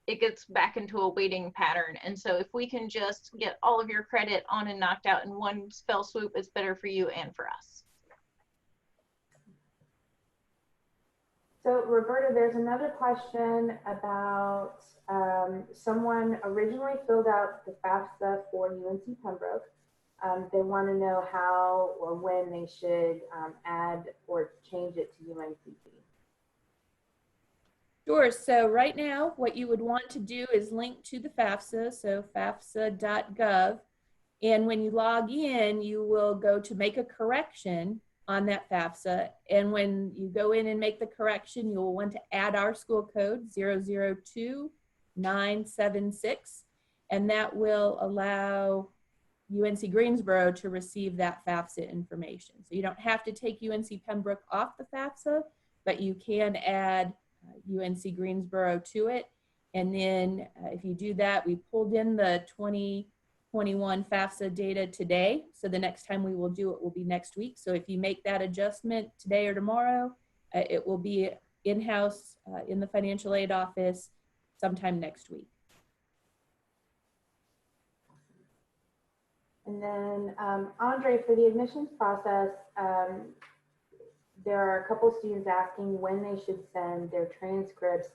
it gets back into a waiting pattern. And so if we can just get all of your credit on and knocked out in one fell swoop, it's better for you and for us. So Roberta, there's another question about someone originally filled out the FAFSA for UNC Pembroke. They want to know how or when they should add or change it to UNCG. Sure. So right now, what you would want to do is link to the FAFSA, so fafsa.gov. And when you log in, you will go to make a correction on that FAFSA. And when you go in and make the correction, you'll want to add our school code 002976, and that will allow UNC Greensboro to receive that FAFSA information. So you don't have to take UNC Pembroke off the FAFSA, but you can add UNC Greensboro to it. And then if you do that, we pulled in the 2021 FAFSA data today. So the next time we will do it will be next week. So if you make that adjustment today or tomorrow, it will be in-house in the financial aid office sometime next week. And then, Andre, for the admissions process, there are a couple students asking when they should send their transcripts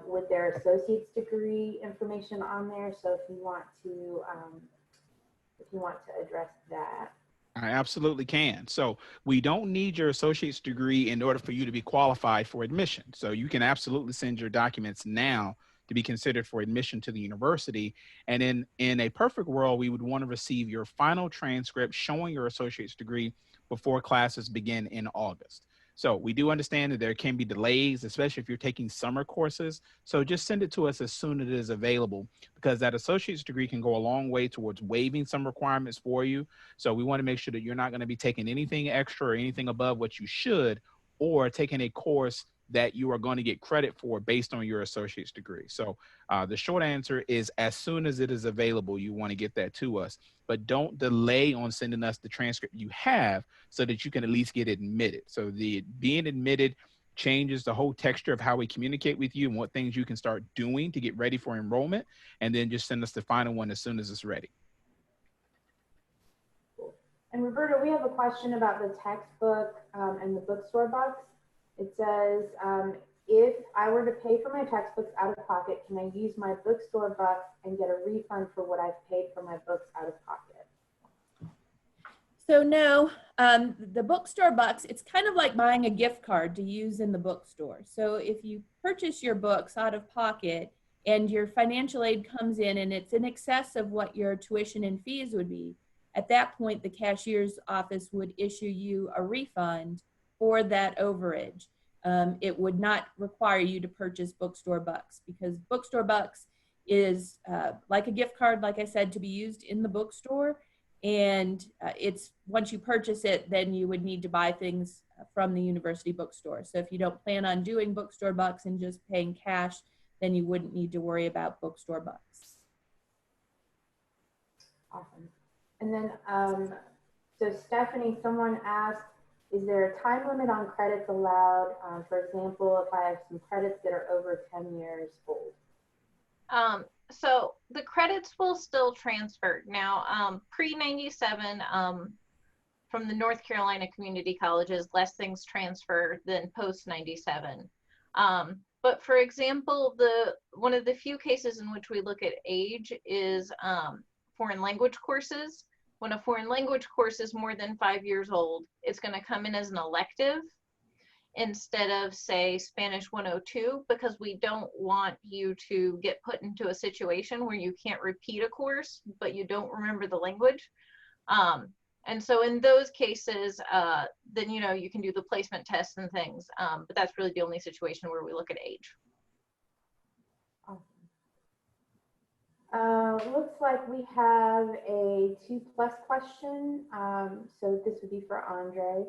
with their associate's degree information on there. So if you want to address that. I absolutely can. So we don't need your associate's degree in order for you to be qualified for admission. So you can absolutely send your documents now to be considered for admission to the university. And in a perfect world, we would want to receive your final transcript showing your associate's degree before classes begin in August. So we do understand that there can be delays, especially if you're taking summer courses. So just send it to us as soon as it is available, because that associate's degree can go a long way towards waiving some requirements for you. So we want to make sure that you're not going to be taking anything extra or anything above what you should, or taking a course that you are going to get credit for based on your associate's degree. So the short answer is as soon as it is available, you want to get that to us, but don't delay on sending us the transcript you have so that you can at least get admitted. So the being admitted changes the whole texture of how we communicate with you and what things you can start doing to get ready for enrollment, and then just send us the final one as soon as it's ready. And Roberta, we have a question about the textbook and the Bookstore Bucks. It says, if I were to pay for my textbooks out of pocket, can I use my Bookstore Bucks and get a refund for what I've paid for my books out of pocket? So no, the Bookstore Bucks, it's kind of like buying a gift card to use in the bookstore. So if you purchase your books out of pocket and your financial aid comes in and it's in excess of what your tuition and fees would be, at that point, the cashier's office would issue you a refund for that overage. It would not require you to purchase Bookstore Bucks, because Bookstore Bucks is like a gift card, like I said, to be used in the bookstore. And it's once you purchase it, then you would need to buy things from the university bookstore. So if you don't plan on doing Bookstore Bucks and just paying cash, then you wouldn't need to worry about Bookstore Bucks. Awesome. And then, so Stephanie, someone asked, is there a time limit on credits allowed? For example, if I have some credits that are over 10 years old. So the credits will still transfer. Now, pre-97, from the North Carolina community colleges, less things transfer than post-97. But for example, one of the few cases in which we look at age is foreign language courses. When a foreign language course is more than 5 years old, it's going to come in as an elective instead of, say, Spanish 102, because we don't want you to get put into a situation where you can't repeat a course, but you don't remember the language. And so in those cases, then, you know, you can do the placement tests and things, but that's really the only situation where we look at age. Looks like we have a 2+ question. So this would be for Andre.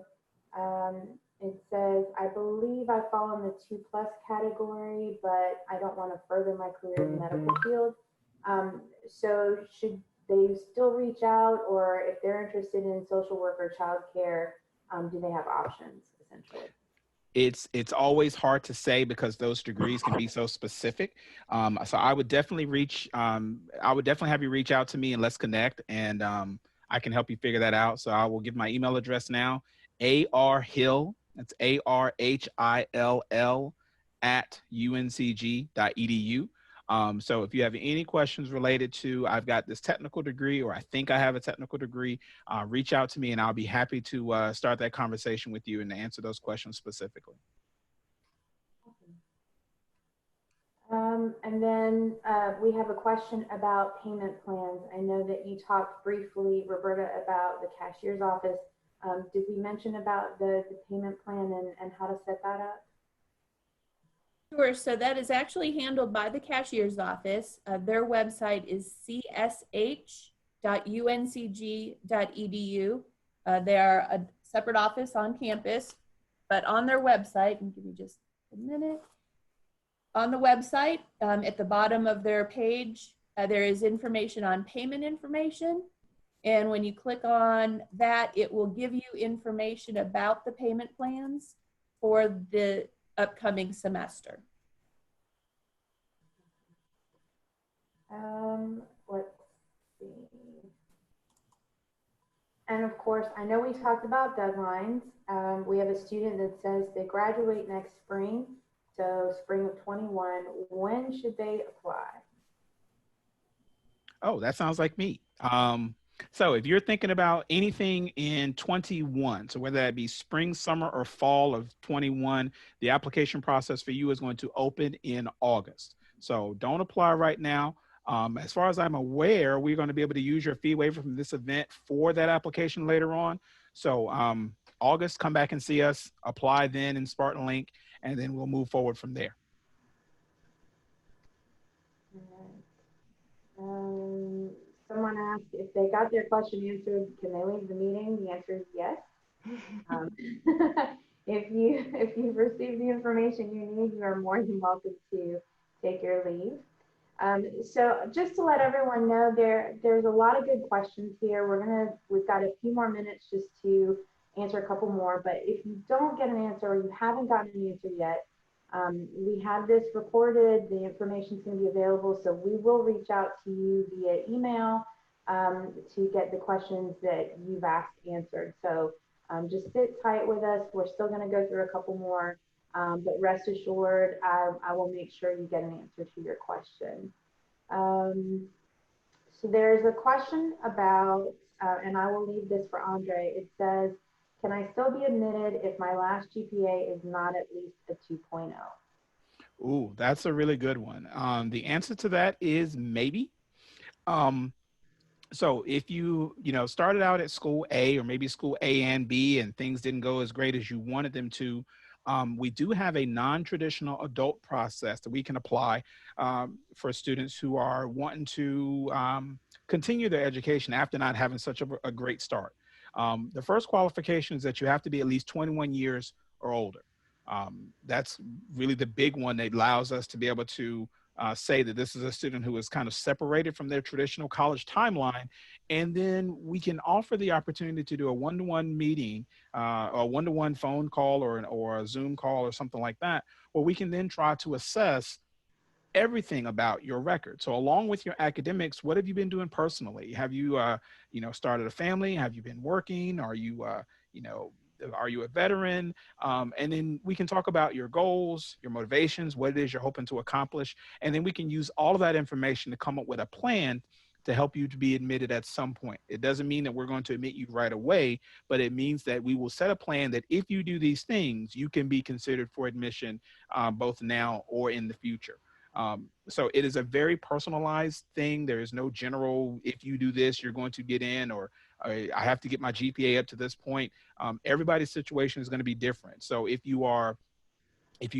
It says, I believe I fall in the 2+ category, but I don't want to further my career in the medical field. So should they still reach out, or if they're interested in social work or childcare, do they have options essentially? It's always hard to say because those degrees can be so specific. So I would definitely have you reach out to me and let's connect, and I can help you figure that out. So I will give my email address now, arhill, that's ARHILL @uncg.edu. So if you have any questions related to, I've got this technical degree, or I think I have a technical degree, reach out to me and I'll be happy to start that conversation with you and to answer those questions specifically. And then we have a question about payment plans. I know that you talked briefly, Roberta, about the cashier's office Did we mention about the payment plan and how to set that up? Sure. So that is actually handled by the cashier's office. Their website is csh.uncg.edu. They are a separate office on campus, but on their website, and give me just a minute. On the website, at the bottom of their page, there is information on payment information. And when you click on that, it will give you information about the payment plans for the upcoming semester. Let's see. And of course, I know we talked about deadlines. We have a student that says they graduate next spring, so spring of 21. When should they apply? Oh, that sounds like me. So if you're thinking about anything in 21, so whether that be spring, summer, or fall of 21, the application process for you is going to open in August. So don't apply right now. As far as I'm aware, we're going to be able to use your fee waiver from this event for that application later on. So August, come back and see us, apply then in Spartan Link, and then we'll move forward from there. Someone asked if they got their question answered, can they leave the meeting? The answer is yes. If you've received the information you need, you are more than welcome to take your leave. So just to let everyone know, there's a lot of good questions here. We've got a few more minutes just to answer a couple more, but if you don't get an answer or you haven't gotten an answer yet, we have this recorded, the information is going to be available, so we will reach out to you via email to get the questions that you've asked answered. So just sit tight with us. We're still going to go through a couple more, but rest assured, I will make sure you get an answer to your question. So there's a question about, and I will leave this for Andre. It says, can I still be admitted if my last GPA is not at least a 2.0? Ooh, that's a really good one. The answer to that is maybe. So if you started out at school A or maybe school A and B and things didn't go as great as you wanted them to, we do have a non-traditional adult process that we can apply for students who are wanting to continue their education after not having such a great start. The first qualification is that you have to be at least 21 years or older. That's really the big one that allows us to be able to say that this is a student who is kind of separated from their traditional college timeline. And then we can offer the opportunity to do a one-to-one meeting, a one-to-one phone call or a Zoom call or something like that, where we can then try to assess everything about your record. So along with your academics, what have you been doing personally? Have you, started a family? Have you been working? Are you, are you a veteran? And then we can talk about your goals, your motivations, what it is you're hoping to accomplish. And then we can use all of that information to come up with a plan to help you to be admitted at some point. It doesn't mean that we're going to admit you right away, but it means that we will set a plan that if you do these things, you can be considered for admission both now or in the future. So it is a very personalized thing. There is no general, if you do this, you're going to get in, or I have to get my GPA up to this point. Everybody's situation is going to be different. So if you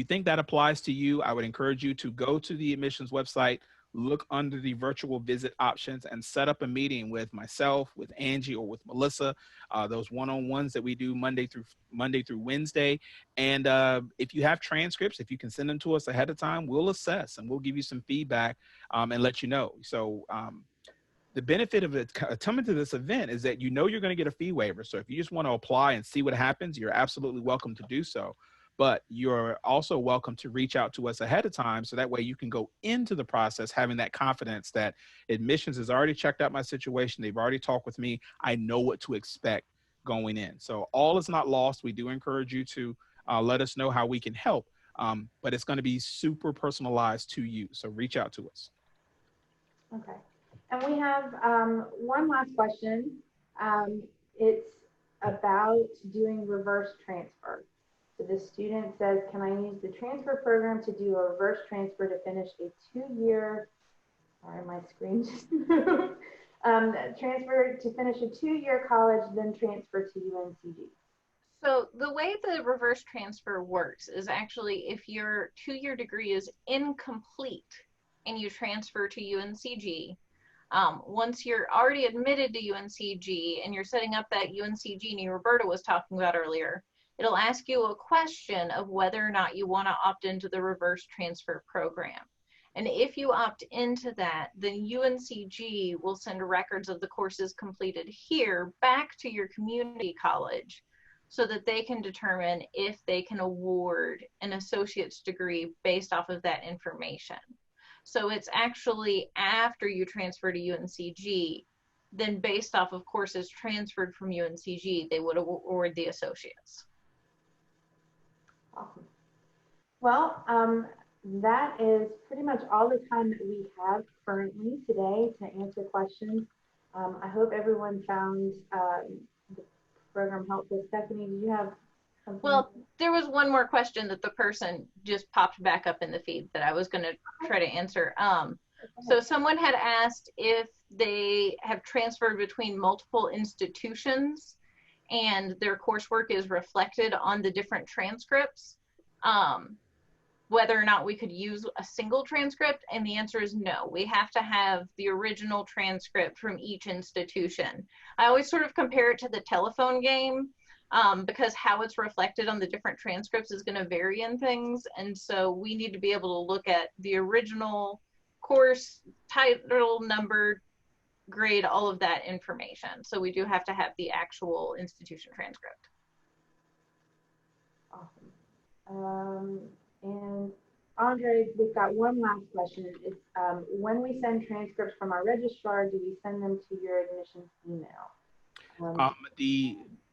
think that applies to you, I would encourage you to go to the admissions website, look under the virtual visit options, and set up a meeting with myself, with Angie, or with Melissa, those one-on-ones that we do Monday through Wednesday. And if you have transcripts, if you can send them to us ahead of time, we'll assess and we'll give you some feedback and let you know. So the benefit of it coming to this event is that you're going to get a fee waiver. So if you just want to apply and see what happens, you're absolutely welcome to do so. But you're also welcome to reach out to us ahead of time, so that way you can go into the process having that confidence that admissions has already checked out my situation. They've already talked with me. I know what to expect going in. So all is not lost. We do encourage you to let us know how we can help, but it's going to be super personalized to you. So reach out to us. Okay. And we have one last question. It's about doing reverse transfer. So the student says, can I use the transfer program to do a reverse transfer to finish a 2-year, sorry, my screen just moved, Transfer to finish a 2-year college, then transfer to UNCG. So the way the reverse transfer works is actually if your 2-year degree is incomplete and you transfer to UNCG, once you're already admitted to UNCG and you're setting up that UNCG Roberta was talking about earlier, it'll ask you a question of whether or not you want to opt into the reverse transfer program. And if you opt into that, then UNCG will send records of the courses completed here back to your community college so that they can determine if they can award an associate's degree based off of that information. So it's actually after you transfer to UNCG, then based off of courses transferred from UNCG, they would award the associates. Awesome. Well, that is pretty much all the time that we have currently today to answer questions. I hope everyone found the program helpful. Stephanie, did you have something? Well, there was one more question that the person just popped back up in the feed that I was going to try to answer. So someone had asked if they have transferred between multiple institutions and their coursework is reflected on the different transcripts, whether or not we could use a single transcript, and the answer is no. We have to have the original transcript from each institution. I always sort of compare it to the telephone game because how it's reflected on the different transcripts is going to vary in things, and so we need to be able to look at the original course, title, number, grade, all of that information. So we do have to have the actual institution transcript. Awesome. And Andre, we've got one last question. It's when we send transcripts from our registrar, do we send them to your admissions email?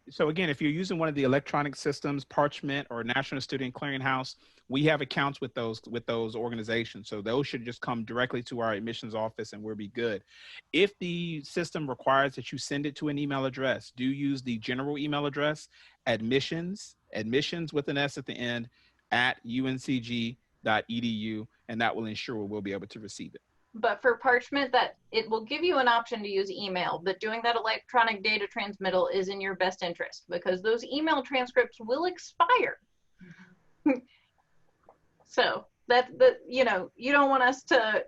So again, if you're using one of the electronic systems, Parchment or National Student Clearinghouse, we have accounts with those organizations. So those should just come directly to our admissions office and we'll be good. If the system requires that you send it to an email address, do use the general email address, admissions with an S at the end, @uncg.edu, and that will ensure we'll be able to receive it. But for Parchment, that it will give you an option to use email, but doing that electronic data transmittal is in your best interest because those email transcripts will expire. Mm-hmm. So you don't want us to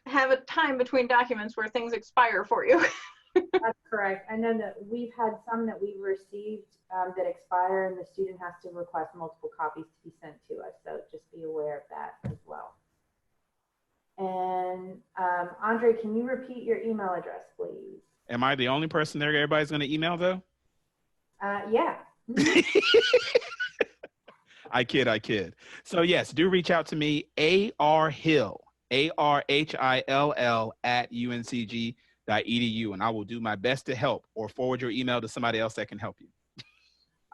have a time between documents where things expire for you. That's correct. I know that we've had some that we've received that expire, and the student has to request multiple copies to be sent to us. So just be aware of that as well. And Andre, can you repeat your email address, please? Am I the only person there everybody's going to email, though? Yeah. I kid. So yes, do reach out to me, arhill, ARHILL @uncg.edu, and I will do my best to help or forward your email to somebody else that can help you.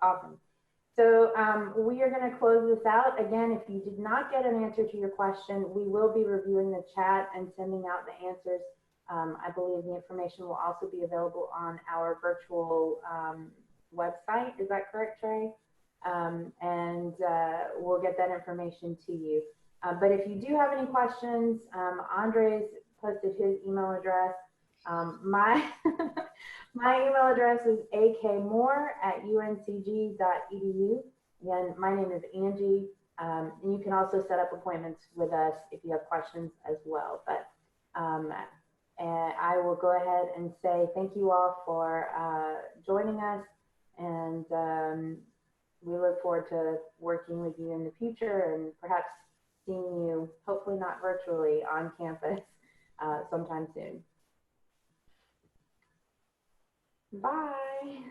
Awesome. So we are going to close this out. Again, if you did not get an answer to your question, we will be reviewing the chat and sending out the answers. I believe the information will also be available on our virtual website. Is that correct, Trey? And we'll get that information to you. But if you do have any questions, Andre's posted his email address. My email address is akmoore@uncg.edu. Again, my name is Angie, and you can also set up appointments with us if you have questions as well. But and I will go ahead and say thank you all for joining us, and we look forward to working with you in the future and perhaps seeing you, hopefully not virtually, on campus sometime soon. Bye.